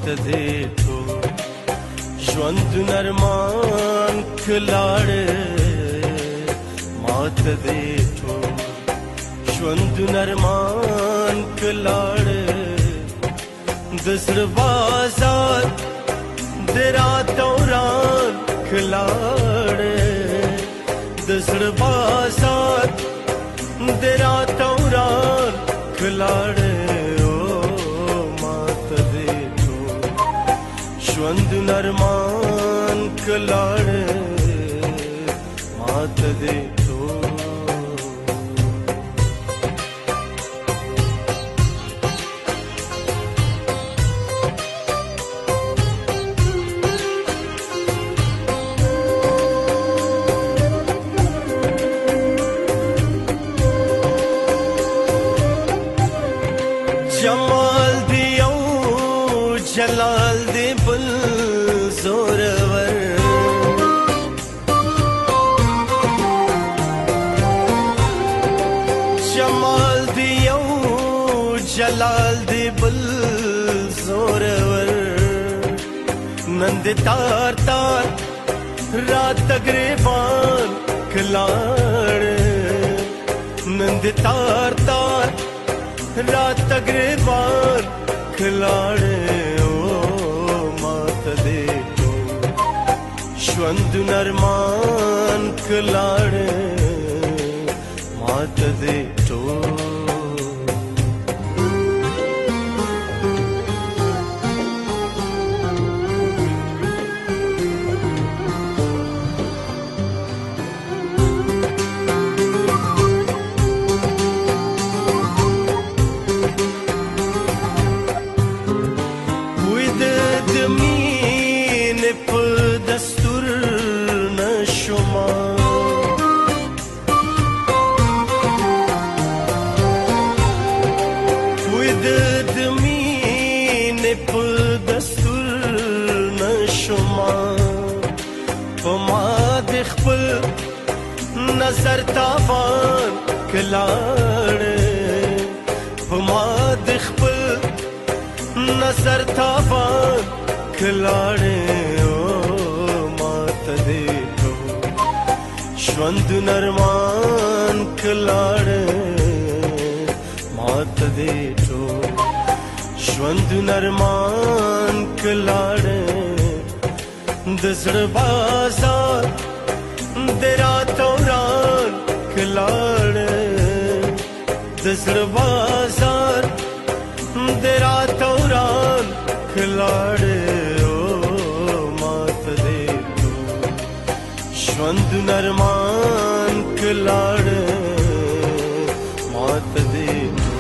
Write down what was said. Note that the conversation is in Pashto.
दे तो ژوند نرمان کلاړ مات دې تو ژوند نرمان کلاړ د سر بازار د رات دوران کلاړ د سر بازار د رات دوران کلاړ ژوند نرمان کلاړ مات دې تو جمال دې او جلال دې بل زورور جمال دی او جلال دی بل زورور نند تار تار رات گریبان کلاړ نند تار تار رات گریبان کلاړ ژوند نرمان کلاړ مات دې تو نظر تاوان کلاړ پما د خپل نظر تاوان کلاړ مات دې تو ژوند نرمان کلاړ مات دې تو ژوند نرمان کلاړ د زړه بازار د رات دوران کلاړ د زړه بازار د رات دوران کلاړ مات دې تو ژوند نرمان کلاړ مات دې تو